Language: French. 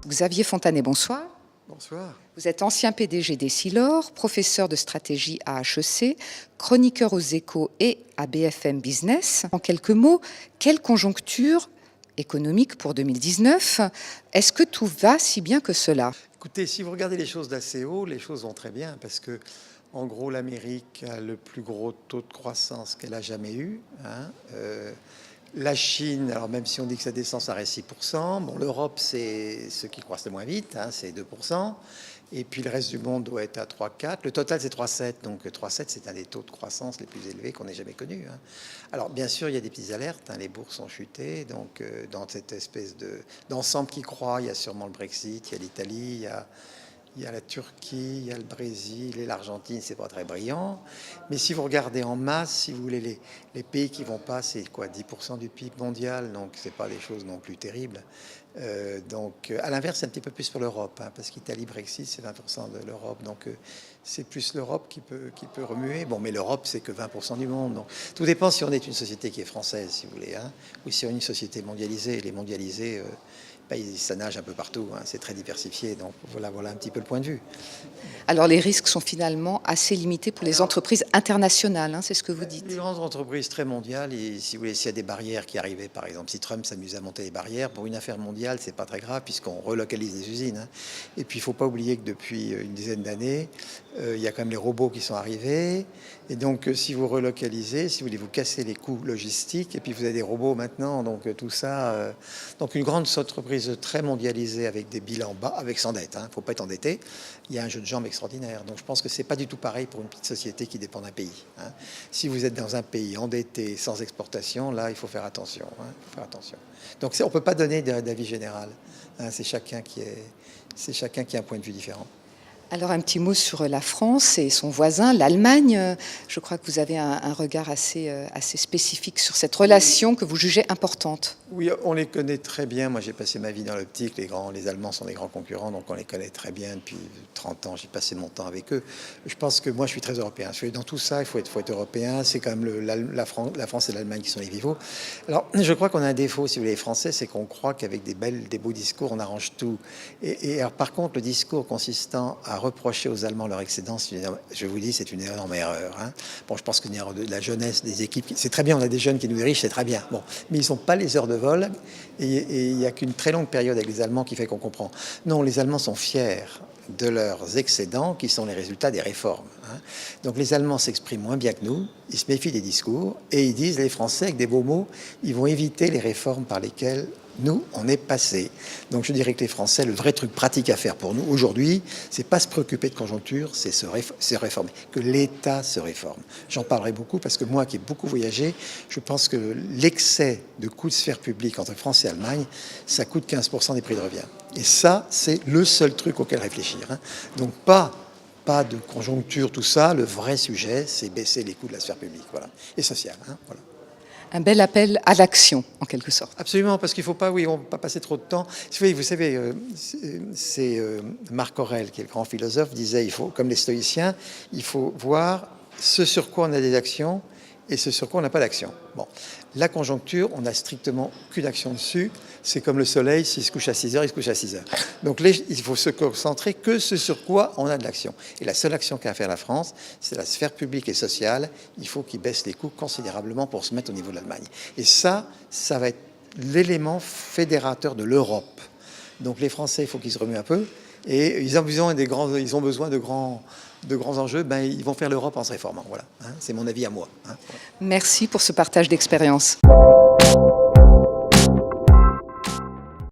Xavier Fontanet, bonsoir. Bonsoir. Vous êtes ancien PDG d'Essilor, professeur de stratégie à HEC, chroniqueur aux Échos et à BFM Business. En quelques mots, quelle conjoncture économique pour 2019? Est-ce que tout va si bien que cela? Écoutez, si vous regardez les choses d'assez haut, les choses vont très bien parce que, en gros, l'Amérique a le plus gros taux de croissance qu'elle a jamais eu. La Chine, alors même si on dit que ça descend, ça reste 6%. Bon, l'Europe, c'est ceux qui croissent le moins vite, c'est 2%. Et puis le reste du monde doit être à 3,4. Le total, c'est 3,7. Donc 3,7, c'est un des taux de croissance les plus élevés qu'on ait jamais connus. Alors bien sûr, il y a des petites alertes. Les bourses ont chuté. Donc dans cette espèce d'ensemble qui croît, il y a sûrement le Brexit, il y a l'Italie, il y a la Turquie, il y a le Brésil et l'Argentine, c'est pas très brillant. Mais si vous regardez en masse, si vous voulez, les pays qui vont pas, c'est quoi, 10% du PIB mondial, donc c'est pas des choses non plus terribles. Donc à l'inverse, c'est un petit peu plus pour l'Europe, parce qu'Italie, Brexit, c'est 20% de l'Europe, donc c'est plus l'Europe qui peut remuer. Bon, mais l'Europe, c'est que 20% du monde. Donc tout dépend si on est une société qui est française, si vous voulez, ou si on est une société mondialisée. Les mondialisés, ça nage un peu partout, c'est très diversifié, donc voilà un petit peu le point de vue. Alors les risques sont finalement assez limités pour les entreprises internationales, c'est ce que vous dites. Les grandes entreprises très mondiales, et si vous voulez, s'il y a des barrières qui arrivaient, par exemple, si Trump s'amuse à monter les barrières, pour une affaire mondiale, c'est pas très grave puisqu'on relocalise les usines. Et puis il faut pas oublier que depuis une dizaine d'années, il y a quand même les robots qui sont arrivés. Et donc si vous relocalisez, si vous voulez, vous cassez les coûts logistiques, et puis vous avez des robots maintenant, donc tout ça. Donc une grande entreprise très mondialisée avec des bilans bas, avec sans dette, faut pas être endetté. Il y a un jeu de jambes extraordinaire. Donc je pense que c'est pas du tout pareil pour une petite société qui dépend d'un pays. Si vous êtes dans un pays endetté, sans exportation, là il faut faire attention. Donc on peut pas donner d'avis général. C'est chacun qui a un point de vue différent. Alors un petit mot sur la France et son voisin, l'Allemagne. Je crois que vous avez un regard assez spécifique sur cette relation que vous jugez importante. Oui, on les connaît très bien. Moi, j'ai passé ma vie dans l'optique. Les Allemands sont des grands concurrents, donc on les connaît très bien. Depuis 30 ans, j'ai passé mon temps avec eux. Je pense que moi, je suis très européen. Dans tout ça, il faut être européen. C'est quand même la France et l'Allemagne qui sont les rivaux. Alors, je crois qu'on a un défaut, si vous voulez, les Français, c'est qu'on croit qu'avec des beaux discours, on arrange tout. Et alors, par contre, le discours consistant à reprocher aux Allemands leur excédent, je vous dis, c'est une énorme erreur. Bon, je pense que la jeunesse des équipes, c'est très bien, on a des jeunes qui nous dirigent, c'est très bien. Bon, mais ils n'ont pas les heures de vol, et il n'y a qu'une très longue période avec les Allemands qui fait qu'on comprend. Non, les Allemands sont fiers de leurs excédents qui sont les résultats des réformes. Donc les Allemands s'expriment moins bien que nous, ils se méfient des discours, et ils disent, les Français, avec des beaux mots, ils vont éviter les réformes par lesquelles nous, on est passé. Donc je dirais que les Français, le vrai truc pratique à faire pour nous aujourd'hui, c'est pas se préoccuper de conjoncture, c'est se réformer, que l'État se réforme. J'en parlerai beaucoup parce que moi qui ai beaucoup voyagé, je pense que l'excès de coûts de sphère publique entre France et Allemagne, ça coûte 15% des prix de revient. Et ça, c'est le seul truc auquel réfléchir. Donc pas de conjoncture, tout ça. Le vrai sujet, c'est baisser les coûts de la sphère publique, voilà, et sociale. Voilà. Un bel appel à l'action, en quelque sorte. Absolument, parce qu'il ne faut pas, on va pas passer trop de temps. Vous savez, c'est Marc Aurèle, qui est le grand philosophe, disait, comme les stoïciens, il faut voir ce sur quoi on a des actions et ce sur quoi on n'a pas d'action. Bon, la conjoncture, on n'a strictement aucune action dessus. C'est comme le soleil, s'il se couche à 6 heures, il se couche à 6 heures. Donc il faut se concentrer que ce sur quoi on a de l'action. Et la seule action qu'a à faire la France, c'est la sphère publique et sociale. Il faut qu'ils baissent les coûts considérablement pour se mettre au niveau de l'Allemagne. Et ça va être l'élément fédérateur de l'Europe. Donc les Français, il faut qu'ils se remuent un peu. Et ils ont besoin de grands enjeux, ils vont faire l'Europe en se réformant. Voilà, c'est mon avis à moi. Merci pour ce partage d'expérience.